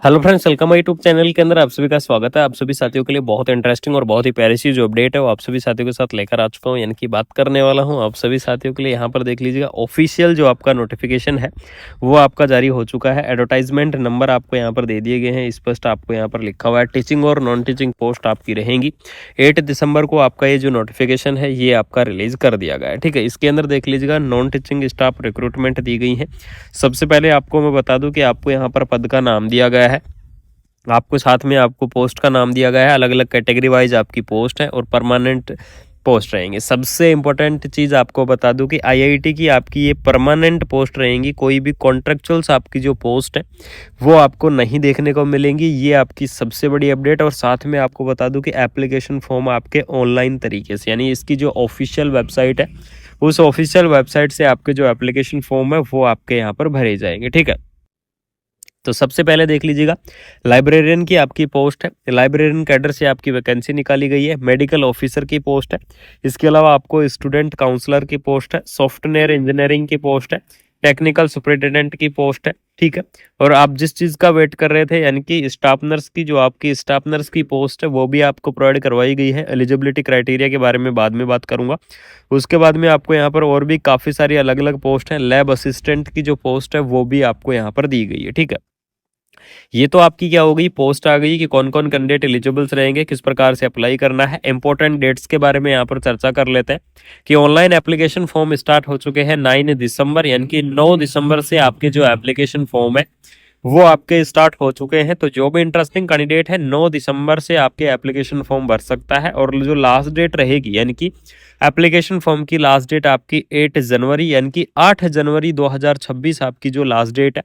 Hello friends, welcome YouTube channel के अंदर आप सभी का स्वागत है। आप सभी साथियों के लिए बहुत इंटरेस्टिंग और बहुत ही प्यारी सी जो अपडेट है वो आप सभी साथियों के साथ लेकर आ चुका हूँ, यानी कि बात करने वाला हूँ आप सभी साथियों के लिए। यहाँ पर देख लीजिएगा, ऑफिशियल जो आपका नोटिफिकेशन है वो आपका जारी हो चुका है। एडवर्टाइजमेंट नंबर आपको यहाँ पर दे दिए गए हैं, स्पष्ट आपको यहाँ पर लिखा हुआ है टीचिंग और नॉन टीचिंग पोस्ट आपकी रहेंगी। 8 दिसंबर को आपका ये जो नोटिफिकेशन है ये आपका रिलीज कर दिया गया है। ठीक है, इसके अंदर देख लीजिएगा, नॉन टीचिंग स्टाफ रिक्रूटमेंट दी गई है। सबसे पहले आपको मैं बता दूं कि आपको यहाँ पर पद का नाम दिया गया है, आपको साथ में आपको पोस्ट का नाम दिया गया है। अलग अलग कैटेगरी वाइज आपकी पोस्ट है और परमानेंट पोस्ट रहेंगे। सबसे इंपॉर्टेंट चीज़ आपको बता दूं कि आईआईटी की आपकी ये परमानेंट पोस्ट रहेंगी। कोई भी कॉन्ट्रेक्चुअल्स आपकी जो पोस्ट है वो आपको नहीं देखने को मिलेंगी। ये आपकी सबसे बड़ी अपडेट। और साथ में आपको बता दूं कि एप्लीकेशन फॉर्म आपके ऑनलाइन तरीके से, यानी इसकी जो ऑफिशियल वेबसाइट है उस ऑफिशियल वेबसाइट से आपके जो एप्लीकेशन फॉर्म है वो आपके यहाँ पर भरे जाएंगे। ठीक है, तो सबसे पहले देख लीजिएगा, लाइब्रेरियन की आपकी पोस्ट है। लाइब्रेरियन कैडर से आपकी वैकेंसी निकाली गई है। मेडिकल ऑफिसर की पोस्ट है। इसके अलावा आपको स्टूडेंट काउंसलर की पोस्ट है। सॉफ्टवेयर इंजीनियरिंग की पोस्ट है। टेक्निकल सुपरिटेंडेंट की पोस्ट है। ठीक है, और आप जिस चीज़ का वेट कर रहे थे, यानी कि स्टाफ नर्स की, जो आपकी स्टाफ नर्स की पोस्ट है वो भी आपको प्रोवाइड करवाई गई है। एलिजिबिलिटी क्राइटेरिया के बारे में बाद में बात करूंगा। उसके बाद में आपको यहाँ पर और भी काफ़ी सारी अलग अलग पोस्ट हैं। लैब असिस्टेंट की जो पोस्ट है वो भी आपको यहाँ पर दी गई है। ठीक है, ये तो आपकी क्या हो गई, पोस्ट आ गई कि कौन कौन कैंडिडेट एलिजिबल्स रहेंगे, किस प्रकार से अप्लाई करना है। इंपॉर्टेंट डेट्स के बारे में यहाँ पर चर्चा कर लेते हैं कि ऑनलाइन एप्लीकेशन फॉर्म स्टार्ट हो चुके हैं 9 दिसंबर, यानी कि 9 दिसंबर से आपके जो एप्लीकेशन फॉर्म है वो आपके स्टार्ट हो चुके हैं। तो जो भी इंटरेस्टिंग कैंडिडेट है 9 दिसंबर से आपके एप्लीकेशन फॉर्म भर सकता है। और जो लास्ट डेट रहेगी, यानी कि एप्लीकेशन फॉर्म की लास्ट डेट आपकी 8 जनवरी, यानी कि 8 जनवरी 2026 आपकी जो लास्ट डेट है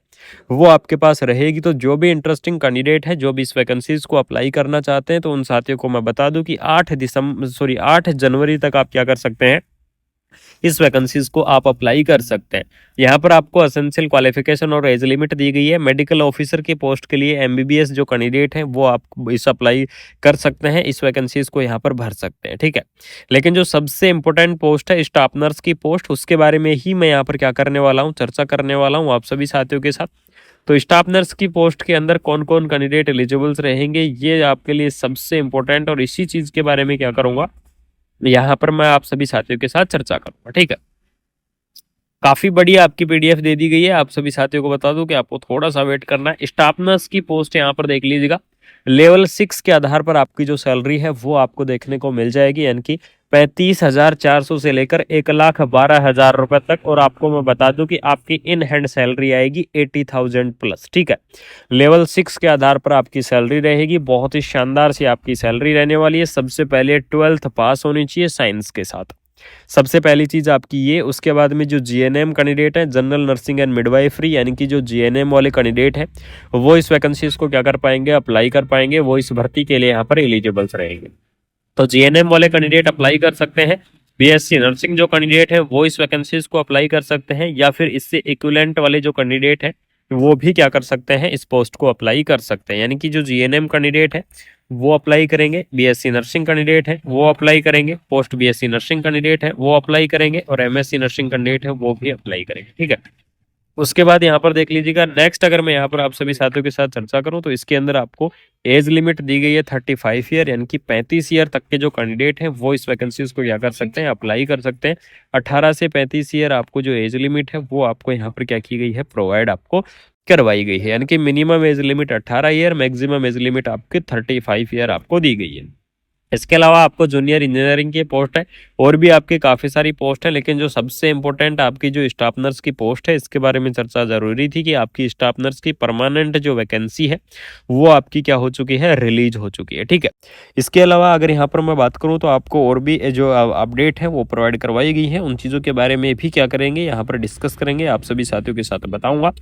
वो आपके पास रहेगी। तो जो भी इंटरेस्टिंग कैंडिडेट है, जो भी इस वैकेंसीज को अप्लाई करना चाहते हैं, तो उन साथियों को मैं बता दूं कि 8 जनवरी तक आप क्या कर सकते हैं, इस वैकेंसीज को आप अप्लाई कर सकते हैं। यहाँ पर आपको एसेंशियल क्वालिफिकेशन और एज लिमिट दी गई है। मेडिकल ऑफिसर की पोस्ट के लिए एमबीबीएस जो कैंडिडेट हैं वो आप इस अप्लाई कर सकते हैं, इस वैकेंसीज को यहाँ पर भर सकते हैं। ठीक है, लेकिन जो सबसे इंपॉर्टेंट पोस्ट है स्टाफ नर्स की पोस्ट, उसके बारे में ही मैं यहाँ पर क्या करने वाला हूँ, चर्चा करने वाला हूँ आप सभी साथियों के साथ। तो स्टाफ नर्स की पोस्ट के अंदर कौन कौन कैंडिडेट एलिजिबल्स रहेंगे ये आपके लिए सबसे इंपॉर्टेंट, और इसी चीज के बारे में क्या करूंगा यहाँ पर मैं आप सभी साथियों के साथ चर्चा करूंगा। ठीक है, काफी बढ़िया आपकी पीडीएफ दे दी गई है। आप सभी साथियों को बता दूं कि आपको थोड़ा सा वेट करना है। स्टाफ नर्स की पोस्ट यहाँ पर देख लीजिएगा, लेवल 6 के आधार पर आपकी जो सैलरी है वो आपको देखने को मिल जाएगी, यानी कि 35,400 से लेकर 1,12,000 रुपए तक। और आपको मैं बता दूं कि आपकी इन हैंड सैलरी आएगी 80,000 प्लस। ठीक है, लेवल 6 के आधार पर आपकी सैलरी रहेगी। बहुत ही शानदार सी आपकी सैलरी रहने वाली है। सबसे पहले 12th पास होनी चाहिए साइंस के साथ, सबसे पहली चीज आपकी ये। उसके बाद में जो जीएनएम कैंडिडेट है, जनरल नर्सिंग एंड मिडवाइफरी, यानी कि जो जीएनएम वाले कैंडिडेट है वो इस वैकेंसीज को क्या कर पाएंगे, अप्लाई कर पाएंगे, वो इस भर्ती के लिए यहाँ पर एलिजिबल्स रहेंगे। तो जीएनएम वाले कैंडिडेट अप्लाई कर सकते हैं। बीएससी नर्सिंग जो कैंडिडेट है वो इस वैकेंसीज को अप्लाई कर सकते हैं, या फिर इससे इक्विवेलेंट वाले जो कैंडिडेट है वो भी क्या कर सकते हैं, इस पोस्ट को अप्लाई कर सकते हैं। यानी कि जो जीएनएम कैंडिडेट है वो अप्लाई करेंगे, बीएससी नर्सिंग कैंडिडेट है वो अप्लाई करेंगे, पोस्ट बीएससी नर्सिंग कैंडिडेट है वो अप्लाई करेंगे, और एमएससी नर्सिंग कैंडिडेट है वो भी अप्लाई करेंगे। ठीक है, उसके बाद यहाँ पर देख लीजिएगा, नेक्स्ट अगर मैं यहाँ पर आप सभी साथियों के साथ चर्चा करूँ तो इसके अंदर आपको एज लिमिट दी गई है 35 ईयर, यानी कि 35 ईयर तक के जो कैंडिडेट हैं वो इस वैकेंसीज को क्या कर सकते हैं, अप्लाई कर सकते हैं। 18 से 35 ईयर आपको जो एज लिमिट है वो आपको यहाँ पर क्या की गई है, प्रोवाइड आपको करवाई गई है। यानी कि minimum age limit 18 year, maximum age limit आपकी 35 ईयर आपको दी गई है। इसके अलावा आपको जूनियर इंजीनियरिंग की पोस्ट है, और भी आपकी काफ़ी सारी पोस्ट है, लेकिन जो सबसे इंपॉर्टेंट आपकी जो स्टाफ नर्स की पोस्ट है इसके बारे में चर्चा जरूरी थी कि आपकी स्टाफ नर्स की परमानेंट जो वैकेंसी है वो आपकी क्या हो चुकी है, रिलीज हो चुकी है। ठीक है, इसके अलावा अगर यहाँ पर मैं बात करूँ तो आपको और भी जो अपडेट है वो प्रोवाइड करवाई गई है। उन चीज़ों के बारे में भी क्या करेंगे, यहाँ पर डिस्कस करेंगे, आप सभी साथियों के साथ बताऊँगा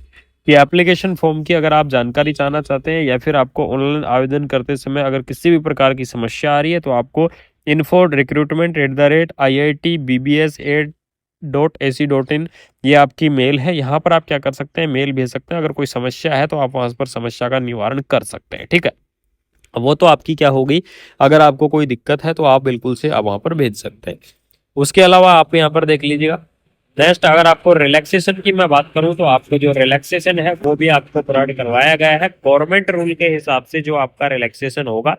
कि एप्लीकेशन फॉर्म की अगर आप जानकारी चाहना चाहते हैं, या फिर आपको ऑनलाइन आवेदन करते समय अगर किसी भी प्रकार की समस्या आ रही है, तो आपको info@recruitment@iitbbs8.ac.in ये आपकी मेल है। यहाँ पर आप क्या कर सकते हैं, मेल भेज सकते हैं। अगर कोई समस्या है तो आप वहाँ पर समस्या का निवारण कर सकते हैं। ठीक है, वो तो आपकी क्या होगी, अगर आपको कोई दिक्कत है तो आप बिल्कुल से आप वहाँ पर भेज सकते हैं। उसके अलावा आप यहाँ पर देख लीजिएगा, नेक्स्ट अगर आपको रिलैक्सेशन की मैं बात करूं तो आपको जो रिलैक्सेशन है वो भी आपको प्रोवाइड करवाया गया है। गवर्नमेंट रूल के हिसाब से जो आपका रिलैक्सेशन होगा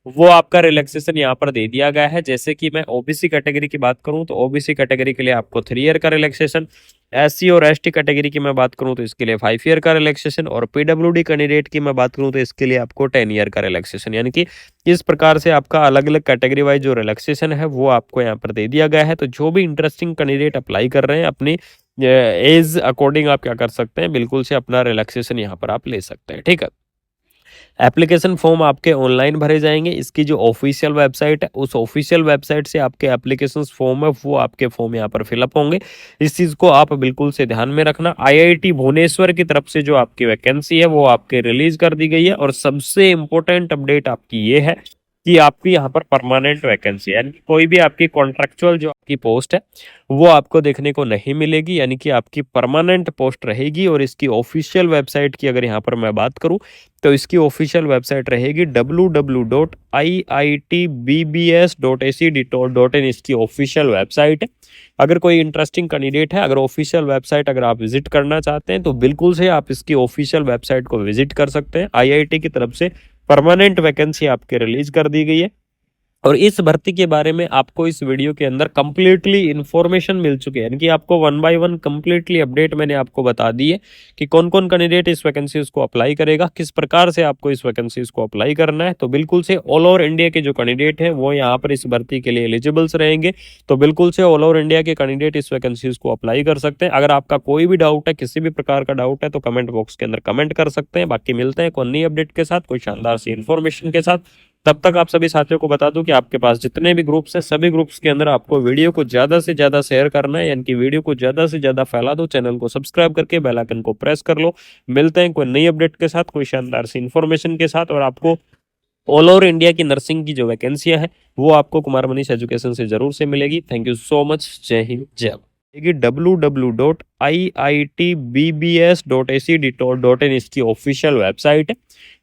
वो आपका रिलैक्सेशन यहाँ पर दे दिया गया है। जैसे कि मैं ओबीसी कैटेगरी की बात करूं तो ओबीसी कैटेगरी के लिए आपको 3 ईयर का रिलैक्सेशन, एससी और एसटी कैटेगरी की मैं बात करूं तो इसके लिए 5 ईयर का रिलैक्सेशन, और पीडब्ल्यूडी कैंडिडेट की मैं बात करूं तो इसके लिए आपको 10 ईयर का रिलैक्सेशन। यानी कि इस प्रकार से आपका अलग अलग कैटेगरी वाइज जो रिलैक्सेशन है वो आपको यहाँ पर दे दिया गया है। तो जो भी इंटरेस्टिंग कैंडिडेट अप्लाई कर रहे हैं अपनी एज अकॉर्डिंग आप क्या कर सकते हैं, बिल्कुल से अपना रिलैक्सेशन यहाँ पर आप ले सकते हैं। ठीक है, एप्लीकेशन फॉर्म आपके ऑनलाइन भरे जाएंगे। इसकी जो ऑफिशियल वेबसाइट है उस ऑफिशियल वेबसाइट से आपके एप्लीकेशन फॉर्म है वो आपके फॉर्म यहाँ पर फिलअप होंगे। इस चीज़ को आप बिल्कुल से ध्यान में रखना। आईआईटी भुवनेश्वर की तरफ से जो आपकी वैकेंसी है वो आपके रिलीज कर दी गई है। और सबसे इंपॉर्टेंट अपडेट आपकी ये है कि आपकी यहाँ पर परमानेंट वैकेंसी है, यानी कि कोई भी आपकी कॉन्ट्रेक्चुअल जो आपकी पोस्ट है वो आपको देखने को नहीं मिलेगी, यानी कि आपकी परमानेंट पोस्ट रहेगी। और इसकी ऑफिशियल वेबसाइट की अगर यहाँ पर मैं बात करूँ तो इसकी ऑफिशियल वेबसाइट रहेगी www.iitbbs.ac.in। इसकी ऑफिशियल वेबसाइट है। अगर कोई इंटरेस्टिंग कैंडिडेट है, अगर ऑफिशियल वेबसाइट अगर आप विजिट करना चाहते हैं तो बिल्कुल से आप इसकी ऑफिशियल वेबसाइट को विजिट कर सकते हैं। आईआईटी की तरफ से परमानेंट वैकेंसी आपके रिलीज कर दी गई है। और इस भर्ती के बारे में आपको इस वीडियो के अंदर कंप्लीटली इंफॉर्मेशन मिल चुकी है, यानी कि आपको 1 बाय 1 कंप्लीटली अपडेट मैंने आपको बता दी है कि कौन कौन कैंडिडेट इस वैकेंसीज को अप्लाई करेगा, किस प्रकार से आपको इस वैकेंसीज को अप्लाई करना है। तो बिल्कुल से ऑल ओवर इंडिया के जो कैंडिडेट हैं वो यहाँ पर इस भर्ती के लिए एलिजिबल्स रहेंगे। तो बिल्कुल से ऑल ओवर इंडिया के कैंडिडेट इस वैकेंसीज को अप्लाई कर सकते हैं। अगर आपका कोई भी डाउट है, किसी भी प्रकार का डाउट है, तो कमेंट बॉक्स के अंदर कमेंट कर सकते हैं। बाकी मिलते हैं कोई नई अपडेट के साथ, कोई शानदार सी इन्फॉर्मेशन के साथ। तब तक आप सभी साथियों को बता दूं कि आपके पास जितने भी ग्रुप्स हैं सभी ग्रुप्स के अंदर आपको वीडियो को ज्यादा से ज्यादा शेयर करना है, यानी कि वीडियो को ज्यादा से ज्यादा फैला दो। चैनल को सब्सक्राइब करके बेल आइकन को प्रेस कर लो। मिलते हैं कोई नई अपडेट के साथ, कोई शानदार सी इन्फॉर्मेशन के साथ। और आपको ऑल ओवर इंडिया की नर्सिंग की जो वैकेंसियां हैं वो आपको कुमार मनीष एजुकेशन से जरूर से मिलेगी। Thank you so much. जय हिंद जय। www.iitbbs.ac.in इसकी ऑफिशियल वेबसाइट है।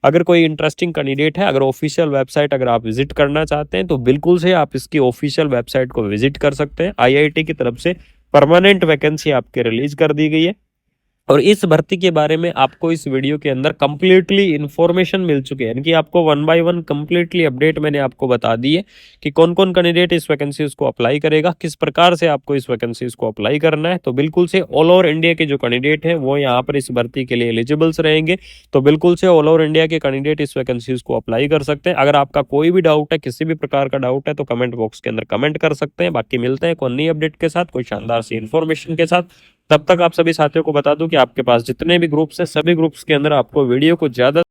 अगर कोई इंटरेस्टिंग कैंडिडेट है, अगर ऑफिशियल वेबसाइट अगर आप विजिट करना चाहते हैं तो बिल्कुल से आप इसकी ऑफिशियल वेबसाइट को विजिट कर सकते हैं। आईआईटी की तरफ से परमानेंट वैकेंसी आपके रिलीज कर दी गई है। और इस भर्ती के बारे में आपको इस वीडियो के अंदर कंप्लीटली इंफॉर्मेशन मिल चुकी है, यानी कि आपको 1 बाय 1 कंप्लीटली अपडेट मैंने आपको बता दी है कि कौन कौन कैंडिडेट इस वैकेंसीज को अप्लाई करेगा, किस प्रकार से आपको इस वैकेंसीज को अप्लाई करना है। तो बिल्कुल से ऑल ओवर इंडिया के जो कैंडिडेट हैं वो यहाँ पर इस भर्ती के लिए एलिजिबल्स रहेंगे। तो बिल्कुल से ऑल ओवर इंडिया के कैंडिडेट इस वैकेंसीज को अप्लाई कर सकते हैं। अगर आपका कोई भी डाउट है, किसी भी प्रकार का डाउट है, तो कमेंट बॉक्स के अंदर कमेंट कर सकते हैं। बाकी मिलते हैं कोई नई अपडेट के साथ, कोई शानदार सी इन्फॉर्मेशन के साथ। तब तक आप सभी साथियों को बता दूं कि आपके पास जितने भी ग्रुप्स हैं सभी ग्रुप्स के अंदर आपको वीडियो को ज्यादा